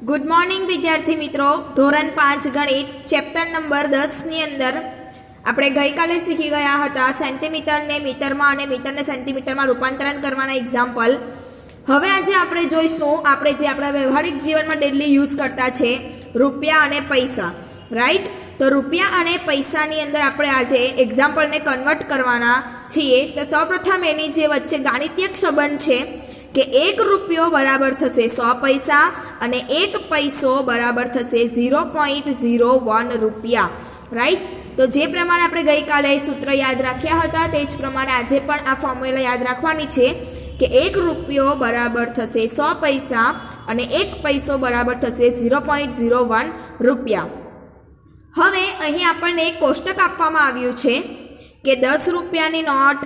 Good morning विद्यार्थी मित्रों। धोरण 5 गणित चैप्टर नंबर 10 ની અંદર આપણે ગઈકાલે શીખી ગયા હતા સેન્ટીમીટરને મીટરમાં અને મીટરને સેન્ટીમીટરમાં રૂપાંતરણ કરવાના એક્ઝામ્પલ। હવે આજે આપણે જોઈશું આપણે જે આપણા વ્યવહારિક જીવનમાં ડેલી યુઝ કરતા છે રૂપિયા અને પૈસા, રાઈટ। તો રૂપિયા અને પૈસાની અંદર આપણે આજે એક્ઝામ્પલને કન્વર્ટ કરવાના છીએ। તો સૌપ્રથમ એની જે વચ્ચે ગાણિતિક સંબંધ છે કે 1 રૂપિયો બરાબર થશે 100 પૈસા અને 1 પૈસો બરાબર થશે 0.01 રૂપિયા, રાઈટ। તો જે પ્રમાણે આપણે ગઈકાલે સૂત્ર યાદ રાખ્યા હતા તે જ પ્રમાણે આજે પણ આ ફોર્મ્યુલા યાદ રાખવાની છે કે 1 રૂપિયો બરાબર થશે 100 પૈસા અને 1 પૈસો બરાબર થશે 0.01 રૂપિયા। હવે અહીં આપણને એક કોષ્ટક આપવામાં આવ્યું છે કે 10 રૂપિયાની નોટ,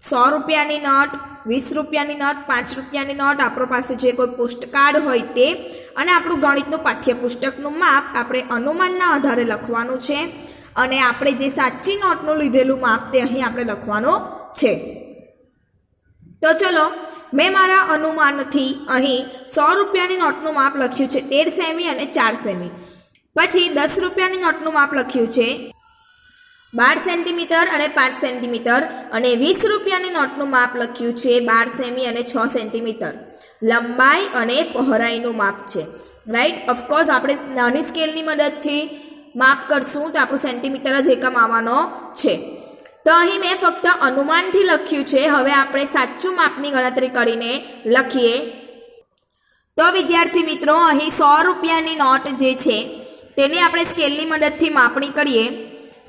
100 રૂપિયાની નોટ, 20 રૂપિયાની નોટ, 5 રૂપિયાની નોટ, આપણી પાસે જે કોઈ પોસ્ટકાર્ડ હોય તે અને આપણું ગણિતનું પાઠ્યપુસ્તકનું માપ આપણે અનુમાનના આધારે લખવાનું છે અને આપણે જે સાચી નોટનું લીધેલું માપ તે અહીં આપણે લખવાનું છે। તો ચલો મેં મારા અનુમાનથી અહીં 100 રૂપિયાની નોટનું માપ લખ્યું છે 13 સેમી અને 4 સેમી। પછી 10 રૂપિયાની નોટનું માપ લખ્યું છે 12 સેન્ટીમીટર અને 5 સેન્ટીમીટર અને 20 રૂપિયાની નોટનું માપ લખ્યું છે 12 સેમી અને 6 સેન્ટીમીટર। લંબાઈ અને પહોળાઈનું માપ છે, રાઈટ। ઓફકોર્સ આપણે નાની સ્કેલની મદદથી માપ કરશું તો આપણું સેન્ટીમીટર જ એકમ આવવાનો છે। તો અહીં મેં ફક્ત અનુમાનથી લખ્યું છે। હવે આપણે સાચું માપની ગણતરી કરીને લખીએ। તો વિદ્યાર્થી મિત્રો અહીં 100 રૂપિયાની નોટ જે છે તેની આપણે સ્કેલની મદદથી માપણી કરીએ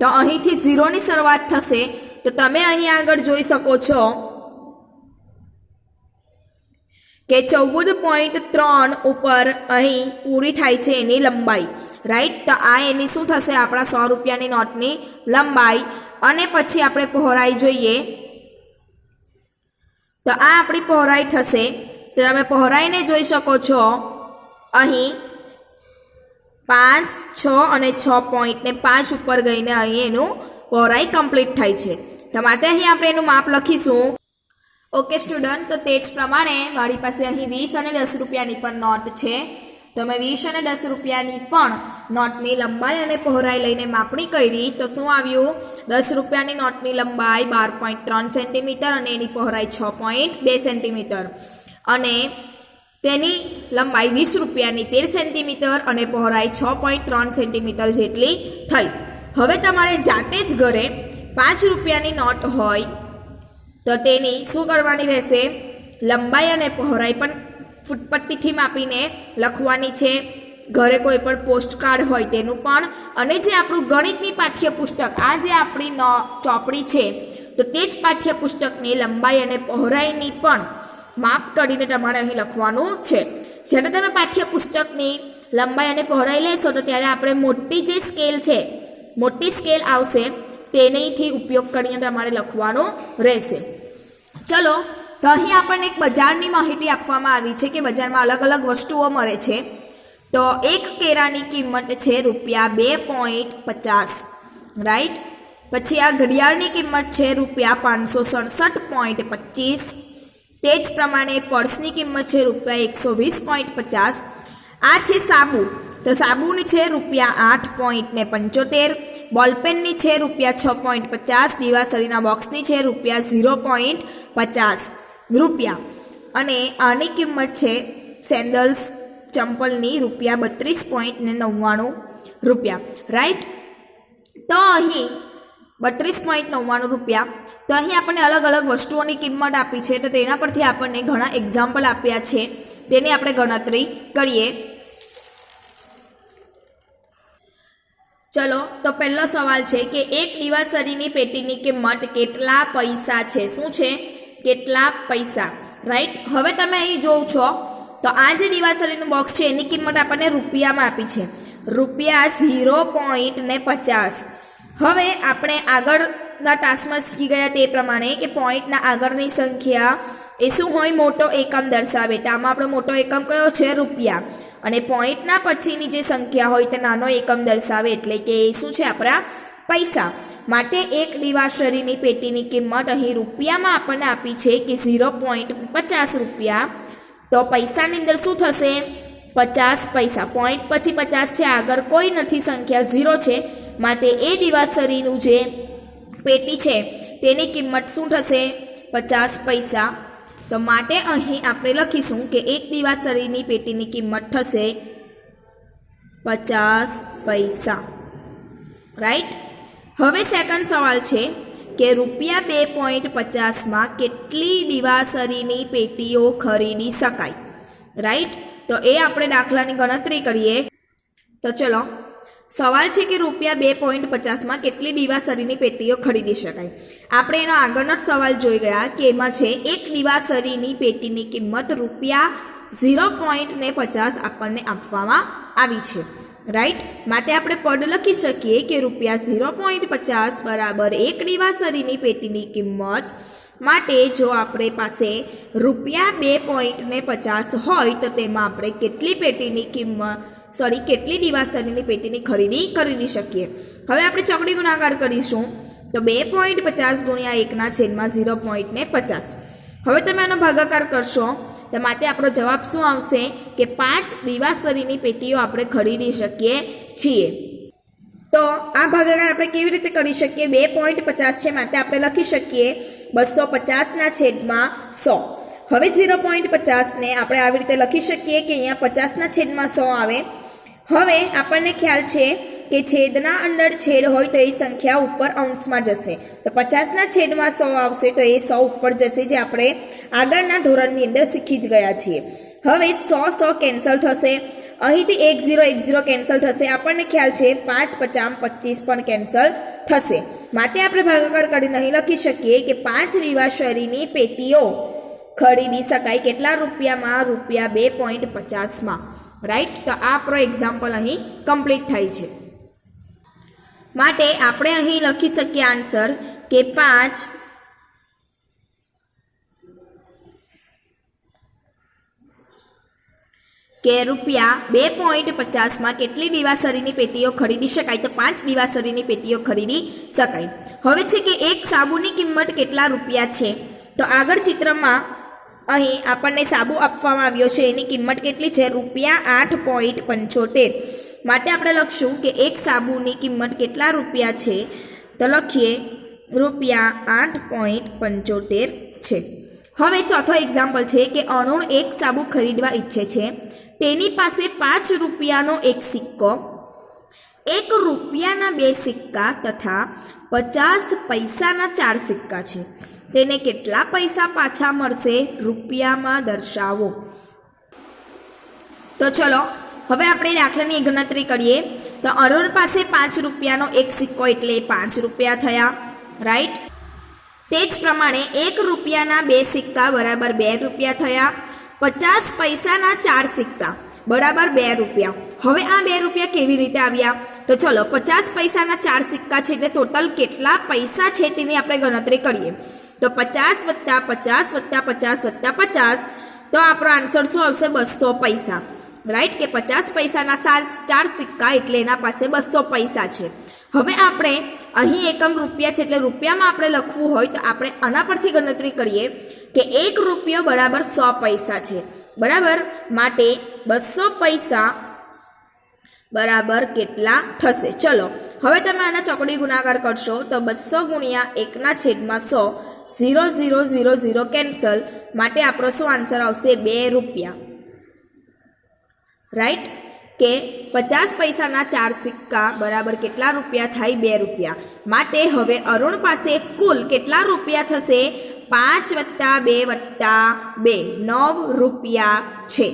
તો અહીંથી 0 ની શરૂઆત થશે। તો તમે અહીં આગળ જોઈ શકો છો કે 14.3 ઉપર અહીં પૂરી થાય છે એની લંબાઈ, રાઈટ। તો આ એની શું થશે આપણા 100 રૂપિયાની નોટની લંબાઈ। અને પછી આપણે પહોળાઈ જોઈએ તો આ આપણી પહોળાઈ થશે। તો તમે પહોળાઈને જોઈ શકો છો અહીં 5, 6 અને 6 પોઈન્ટ ને 5 ઉપર ગઈને અહીં એનું પહોળાઈ કમ્પ્લીટ થાય છે। તો માટે અહીં આપણે એનું માપ લખીશું। ઓકે સ્ટુડન્ટ, તો તે જ પ્રમાણે મારી પાસે અહીં 20 અને 10 રૂપિયાની પણ નોટ છે। તો મેં 20 અને 10 રૂપિયાની પણ નોટની લંબાઈ અને પહોળાઈ લઈને માપણી કરી તો શું આવ્યું? 10 રૂપિયાની નોટની લંબાઈ 12.3 સેન્ટીમીટર અને એની પહોળાઈ 6.2 સેન્ટીમીટર અને તેની લંબાઈ 20 રૂપિયાની 13 સેન્ટીમીટર અને પહોળાઈ 6.3 સેન્ટીમીટર જેટલી થઈ। હવે તમારે જાતે જ ઘરે 5 રૂપિયાની નોટ હોય તો તેની શું કરવાની રહેશે? લંબાઈ અને પહોળાઈ પણ ફૂટપટ્ટીથી માપીને લખવાની છે। ઘરે કોઈ પણ પોસ્ટકાર્ડ હોય તેનું પણ અને જે આપણું ગણિતની પાઠ્યપુસ્તક આ જે આપણી ચોપડી છે તો તે જ પાઠ્યપુસ્તકની લંબાઈ અને પહોળાઈની પણ માપ કરીને તમારે અહીં લખવાનું છે। જ્યારે તમે પાઠ્યપુસ્તકની લંબાઈ અને પહોળાઈ લેશો તો ત્યારે આપણે મોટી જે સ્કેલ છે, મોટી સ્કેલ આવશે તેનીથી ઉપયોગ કરીને તમારે લખવાનું રહેશે। ચલો, તો અહીં આપણને એક બજારની માહિતી આપવામાં આવી છે કે બજારમાં અલગ અલગ વસ્તુઓ મળે છે। તો એક કેરાની કિંમત છે ₹2.50, રાઈટ। પછી આ ઘડિયાળની કિંમત છે ₹567.25। તે જ પ્રમાણે પર્સની કિંમત છે ₹120.50। આ છે સાબુ, તો સાબુની છે ₹8.75। બોલપેનની છે ₹6.50। દિવાસળીના બોક્સની છે ₹0.50 અને આની કિંમત છે સેન્ડલ્સ ચંપલની ₹32.99, રાઈટ। તો અહીં 32.99 રૂપિયા। તો અહીં આપણને અલગ અલગ વસ્તુઓની કિંમત આપી છે તો તેના પરથી આપણને ઘણા એક્ઝામ્પલ આપ્યા છે તેની આપણે ગણતરી કરીએ। ચલો, તો પહેલો સવાલ છે કે એક દિવાસળીની પેટીની કિંમત કેટલા પૈસા છે? શું છે? કેટલા પૈસા, રાઈટ। હવે તમે અહીં જોવો છો તો આ જે દિવાસળીનું બોક્સ છે એની કિંમત આપણને રૂપિયામાં આપી છે ₹0.50। હવે આપણે આગળના ટાસ્કમાં શીખી ગયા તે પ્રમાણે કે પોઈન્ટના આગળની સંખ્યા એ શું હોય? મોટો એકમ દર્શાવે। તો આમાં આપણો મોટો એકમ કયો છે? રૂપિયા। અને પોઈન્ટના પછીની જે સંખ્યા હોય તે નાનો એકમ દર્શાવે એટલે કે એ શું છે? આપણા પૈસા। માટે એક દિવાસળીની પેટીની કિંમત અહીં રૂપિયામાં આપણને આપી છે કે 0.50 રૂપિયા। તો પૈસાની અંદર શું થશે? 50 पैसा। पॉइंट पछी 50 છે, આગળ કોઈ નથી, સંખ્યા 0 છે, માટે એ દિવાસળીનું જે પેટી છે તેની કિંમત શું થશે? 50 પૈસા। તો માટે અહીં આપણે લખીશું કે એક દિવાસળીની પેટીની કિંમત થશે 50 પૈસા, રાઈટ। હવે સેકન્ડ સવાલ છે કે રૂપિયા 2.50માં કેટલી દિવાસળીની પેટીઓ ખરીદી શકાય, રાઈટ। તો એ આપણે દાખલાની ગણતરી કરીએ। તો ચલો, સવાલ છે કે રૂપિયા 2.50માં કેટલી દિવાસળીની પેટીઓ ખરીદી શકાય। આપણે એનો આગળનો જ સવાલ જોઈ ગયા કે એમાં છે એક દિવાસળીની પેટીની કિંમત રૂપિયા 0.50 આપણને આપવામાં આવી છે, રાઈટ। માટે આપણે પદ લખી શકીએ કે રૂપિયા 0.50 બરાબર એક દિવાસળીની પેટીની કિંમત। માટે જો આપણી પાસે રૂપિયા 2.50 હોય તો તેમાં આપણે કેટલી પેટીની કેટલી દિવાસળીની પેટીની ખરીદી કરી શકીએ। હવે આપણે ચોકડી ગુણાકાર કરીશું તો 2.50 ગુણ્યા 1/0.50। હવે તમે આનો ભાગાકાર કરશો તો માટે આપણો જવાબ શું આવશે કે 5 દિવાસળીની પેટીઓ આપણે ખરીદી શકીએ છીએ। તો આ ભાગાકાર આપણે કેવી રીતે કરી શકીએ? 2.50 છે, માટે આપણે લખી શકીએ 250/100। હવે 0.50 ને આપણે આવી રીતે લખી શકીએ કે અહીંયા 50/100 આવે। હવે આપણને ખ્યાલ છે કે છેદના અંદર છેદ હોય તો એ સંખ્યા ઉપર અંશમાં જશે, તો 50/100 આવશે તો એ 100 ઉપર જશે, જે આપણે આગળના ધોરણની અંદર શીખી જ ગયા છીએ। હવે 100 કેન્સલ થશે, અહીંથી 10 કેન્સલ થશે, આપણને ખ્યાલ છે 5 50 25 પણ કેન્સલ થશે। માટે આપણે ભાગાકાર કરીને અહીં લખી શકીએ કે 5 દિવાસળીની પેટીઓ ખરીદી શકાય કેટલા રૂપિયામાં? રૂપિયા 2.50માં, રાઈટ। તો આ આપણો એક્ઝામ્પલ અહીં કમ્પ્લીટ થાય છે। માટે આપણે અહીં લખી શકીએ આન્સર કે 5 કે રૂપિયા 2.50માં કેટલી દિવાસળીની પેટીઓ ખરીદી શકાય? તો 5 દિવાસળીની પેટીઓ ખરીદી શકાય। હવે છે કે એક સાબુની કિંમત કેટલા રૂપિયા છે? તો આગળ ચિત્રમાં અહીં આપણને સાબુ આપવામાં આવ્યો છે, એની કિંમત કેટલી છે? રૂપિયા 8.75। માટે આપણે લખશું કે એક સાબુની કિંમત કેટલા રૂપિયા છે? તો લખીએ રૂપિયા 8.75 છે। હવે ચોથો એક્ઝામ્પલ છે કે અરુણ એક સાબુ ખરીદવા ઈચ્છે છે, તેની પાસે 5 રૂપિયાનો એક સિક્કો, 1 રૂપિયાના 2 સિક્કા તથા 50 પૈસાના 4 સિક્કા છે, તેને કેટલા પૈસા પાછા મળશે? રૂપિયામાં દર્શાવો। તો ચલો હવે આપણે દાખલાની ગણતરી કરીએ। તો અરુણ પાસે 5 રૂપિયાનો એક સિક્કો એટલે 5 રૂપિયા થયા, રાઈટ। તે જ પ્રમાણે 1 રૂપિયાના 2 સિક્કા બરાબર 2 રૂપિયા થયા, 50 પૈસાના 4 સિક્કા બરાબર 2 રૂપિયા। હવે આ 2 રૂપિયા કેવી રીતે આવ્યા? તો ચલો 50 પૈસાના 4 સિક્કા છે એટલે ટોટલ કેટલા પૈસા છે તેની આપણે ગણતરી કરીએ। તો 50 + 50 + 50 + 50, તો આપણો આન્સર શું આવશે? 200 પૈસા, રાઈટ। કે 50 પૈસાના 4 સિક્કા એટલે એના પાસે 200 પૈસા છે। હવે આપણે અહીં એકમ રૂપિયા છે એટલે રૂપિયામાં આપણે લખવું હોય તો આપણે આના પરથી ગણતરી કરીએ કે 1 રૂપિયો બરાબર 100 પૈસા છે, બરાબર। માટે 200 પૈસા બરાબર કેટલા થશે? ચલો હવે તમે આના ચોકડી ગુણાકાર કરશો તો 200 ગુણ્યા 1/100, 0 0 0 0 કેન્સલ, માટે આપણો શું આન્સર આવશે? 2 રૂપિયા, રાઈટ। કે 50 પૈસાના 4 સિક્કા બરાબર કેટલા રૂપિયા થાય? 2 રૂપિયા। માટે હવે અરુણ પાસે કુલ કેટલા રૂપિયા થશે? 5 + 2 + 2 9 રૂપિયા છે।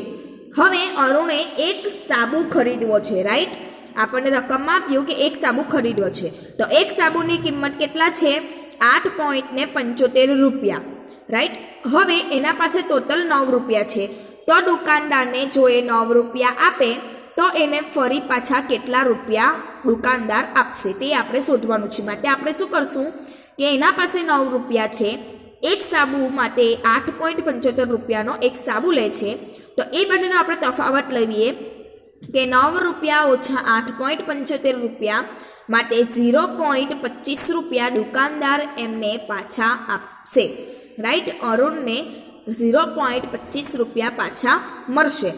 હવે અરુણે એક સાબુ ખરીદવો છે, રાઈટ। આપણને રકમમાં આપ્યું કે એક સાબુ ખરીદવો છે, તો એક સાબુની કિંમત કેટલા છે? 8.75 રૂપિયા, રાઈટ। હવે એના પાસે ટોટલ 9 રૂપિયા છે, તો દુકાનદારને જો એ 9 રૂપિયા આપે તો એને ફરી પાછા કેટલા રૂપિયા દુકાનદાર આપશે તે આપણે શોધવાનું છે। માટે આપણે શું કરશું કે એના પાસે 9 રૂપિયા છે, એક સાબુ માટે 8.75 રૂપિયાનો એક સાબુ લે છે, તો એ બંનેનો આપણે તફાવત લઈએ કે 9 રૂપિયા ઓછા 8.75 રૂપિયા, માટે 0.25 રૂપિયા દુકાનદાર એમને પાછા આપશે, રાઈટ। અરુણને 0.25 રૂપિયા પાછા મળશે।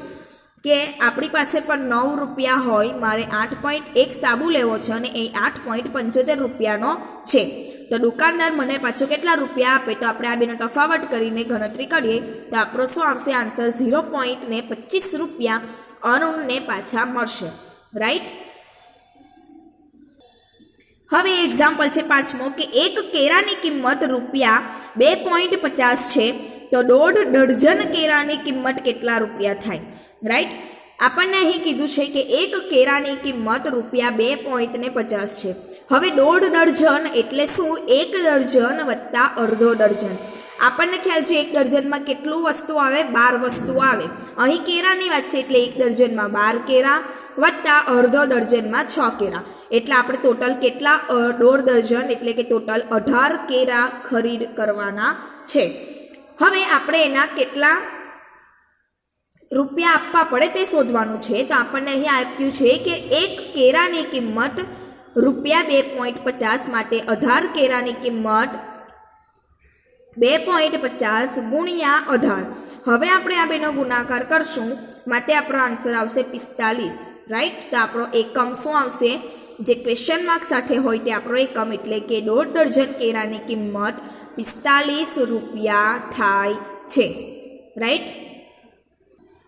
કે આપણી પાસે પણ 9 રૂપિયા હોય, મારે 8.1 સાબુ લેવો છે અને એ 8.75 રૂપિયાનો છે, તો દુકાનદાર મને પાછો કેટલા રૂપિયા આપે? તો આપણે આ બેનો તફાવત કરીને ગણતરી કરીએ તો આપણો શું આવશે આન્સર? 0.25 રૂપિયા અરુણને પાછા મળશે, રાઈટ? હવે એક્ઝામ્પલ છે પાંચમો કે એક કેરાની કિંમત રૂપિયા 2.50 છે, તો 1.5 ડઝન કેરાની કિંમત કેટલા રૂપિયા થાય? રાઈટ? આપણને અહીં કીધું છે કે એક કેરાની કિંમત રૂપિયા 2.50 છે. હવે 1.5 ડઝન એટલે શું? 1 ડઝન વત્તા અડધો ડઝન. આપણને ખ્યાલ છે 1 ડઝનમાં કેટલું વસ્તુ આવે? 12 વસ્તુ આવે. અહીં કેરાની વાત છે એટલે 1 ડઝનમાં 12 કેરા વત્તા અડધો ડઝનમાં 6 કેરા, એટલે આપણે ટોટલ કેટલા? 1.5 ડઝન એટલે કે ટોટલ 18 કેરા ખરીદ કરવાના છે. હવે આપણે એના કેટલા રૂપિયા આપવા પડે તે શોધવાનું છે. તો આપણને અહીં આપ્યું છે કે એક કેરાની કિંમત રૂપિયા 2.50 માટે 18 કેરાની કિંમત 2.50 ગુણ્યા 18. હવે આપણે આ બેનો ગુણાકાર કરશું, માટે આપણો આન્સર આવશે 45, રાઈટ? તો આપણો એકમ શું આવશે? જે ક્વેશ્ચન માર્ક સાથે હોય તે આપણો એકમ, એટલે કે 1.5 ડઝન કેરાની કિંમત 45 રૂપિયા થાય છે, રાઈટ?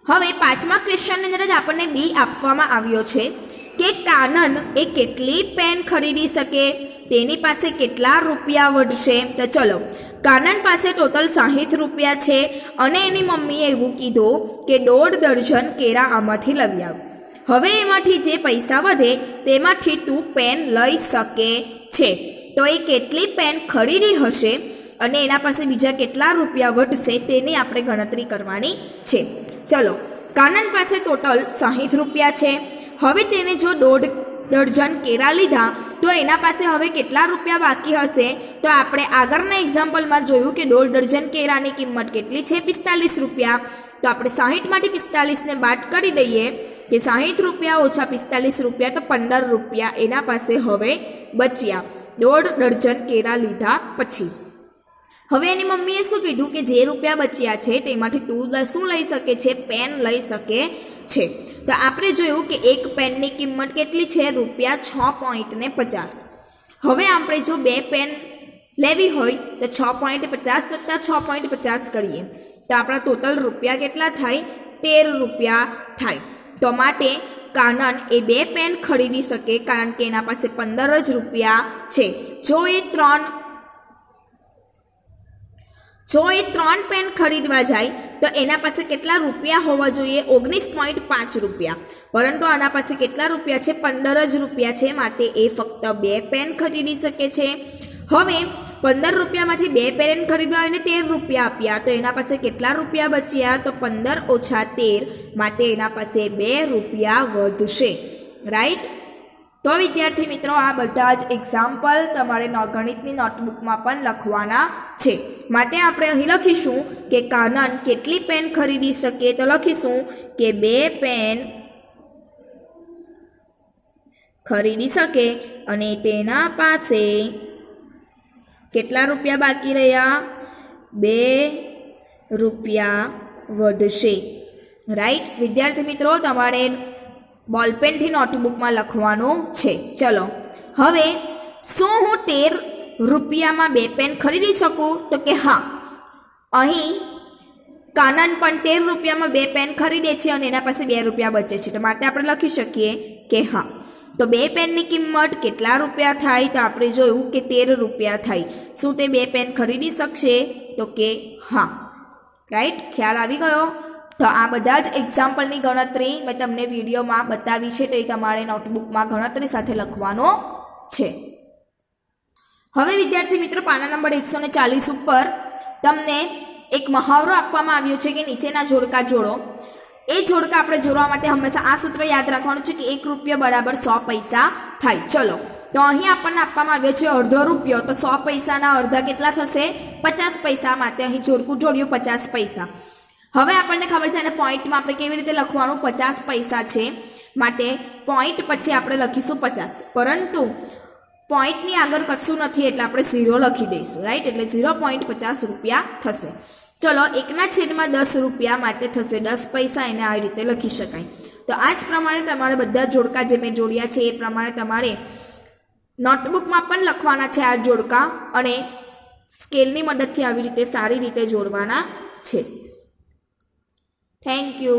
હવે પાંચમા ક્વેશ્ચનની અંદર જ આપણને બી આપવામાં આવ્યો છે કે કાનન એ કેટલી પેન ખરીદી શકે, તેની પાસે કેટલા રૂપિયા વધશે? તો ચલો, કાનન પાસે ટોટલ 60 રૂપિયા છે અને એની મમ્મીએ એવું કીધું કે 1.5 ડઝન કેરા આમાંથી લઈ આવ. હવે એમાંથી જે પૈસા વધે તેમાંથી તું પેન લઈ શકે છે, તો એ કેટલી પેન ખરીદી હશે અને એના પાસે બીજા કેટલા રૂપિયા વધશે તેની આપણે ગણતરી કરવાની છે. ચલો, કાનન પાસે ટોટલ 60 રૂપિયા છે. હવે તેને જો 1.5 ડઝન કેરા લીધા તો એના પાસે હવે કેટલા રૂપિયા બાકી હશે? તો આપણે આગળના એક્ઝામ્પલમાં જોયું કે 1.5 ડઝન કેરાની કિંમત કેટલી છે? 45 રૂપિયા. તો આપણે 60 માંથી 45 ને બાદ કરી દઈએ કે 60 રૂપિયા ઓછા 45 રૂપિયા, તો 15 રૂપિયા એના પાસે હવે બચ્યા 1.5 ડઝન કેરા લીધા પછી. હવે એની મમ્મીએ શું કીધું કે જે રૂપિયા બચ્યા છે તેમાંથી તું શું લઈ શકે છે? પેન લઈ શકે છે. તો આપણે જોયું કે એક પેનની કિંમત કેટલી છે? રૂપિયા 6.50. હવે આપણે જો 2 પેન લેવી હોય તો 6.50 વત્તા 6.50 કરીએ તો આપણા ટોટલ રૂપિયા કેટલા થાય? 13 રૂપિયા થાય. તો માટે કાનન એ 2 પેન ખરીદી શકે કારણ કે એના પાસે 15 જ રૂપિયા છે. જો એ 3 પેન ખરીદવા જાય તો એના પાસે કેટલા રૂપિયા હોવા જોઈએ? 19.5 રૂપિયા. પરંતુ આના પાસે કેટલા રૂપિયા છે? 15 જ રૂપિયા છે, માટે એ ફક્ત 2 પેન ખરીદી શકે છે. હવે 15 રૂપિયામાંથી 2 પેન ખરીદવા એને 13 રૂપિયા આપ્યા, તો એના પાસે કેટલા રૂપિયા બચ્યા? તો 15 ઓછા 13, માટે એના પાસે 2 રૂપિયા વધશે, રાઈટ? તો વિદ્યાર્થી મિત્રો, આ બધા જ એક્ઝામ્પલ તમારે ગણિતની નોટબુકમાં પણ લખવાના છે. માટે આપણે અહીં લખીશું કે કાનન કેટલી પેન ખરીદી શકે? તો લખીશું કે 2 પેન ખરીદી શકે અને તેના પાસે કેટલા રૂપિયા બાકી રહ્યા? 2 રૂપિયા વધશે, રાઈટ? વિદ્યાર્થી મિત્રો, તમારે બોલપેનથી નોટબુકમાં લખવાનું છે. ચલો, હવે શું હું 13 રૂપિયામાં 2 પેન ખરીદી શકું? તો કે હા. અહીં કાનન પણ 13 રૂપિયામાં 2 પેન ખરીદે છે અને એના પાસે 2 રૂપિયા બચે છે, તો માટે આપણે લખી શકીએ કે હા. તો 2 પેનની કિંમત કેટલા રૂપિયા થાય? તો આપણે જોયું કે 13 રૂપિયા થાય. શું તે 2 પેન ખરીદી શકશે? તો કે હા, રાઈટ? ખ્યાલ આવી ગયો? તો આ બધા જ એક્ઝામ્પલની ગણતરી મેં તમને વિડીયોમાં બતાવી છે, તો એ તમારે નોટબુકમાં ગણતરી સાથે લખવાનો છે. હવે વિદ્યાર્થી મિત્રો, પાના નંબર 140 ઉપર તમને એક મહાવરો આપવામાં આવ્યો છે કે નીચેના જોડકા જોડો. એ જોડકા આપણે જોડવા માટે હંમેશા આ સૂત્ર યાદ રાખવાનું છે કે 1 રૂપિયો બરાબર 100 પૈસા થાય. ચલો, તો અહીં આપણને આપવામાં આવ્યો છે અડધો રૂપિયો, તો 100 પૈસાના અડધા કેટલા થશે? 50 પૈસા. માટે અહીં જોડકું જોડ્યું 50 પૈસા. હવે આપણને ખબર છે અને પોઈન્ટમાં આપણે કેવી રીતે લખવાનું? 50 પૈસા છે, માટે પોઈન્ટ પછી આપણે લખીશું 50, પરંતુ પોઈન્ટની આગળ કશું નથી એટલે આપણે 0 લખી દઈશું, રાઈટ? એટલે 0.50 રૂપિયા થશે. ચલો 1/10 રૂપિયા માટે થશે 10 પૈસા, એને આવી રીતે લખી શકાય. તો આ જ પ્રમાણે તમારે બધા જોડકા જે મેં જોડ્યા છે એ પ્રમાણે તમારે નોટબુકમાં પણ લખવાના છે આ જોડકા, અને સ્કેલની મદદથી આવી રીતે સારી રીતે જોડવાના છે. Thank you.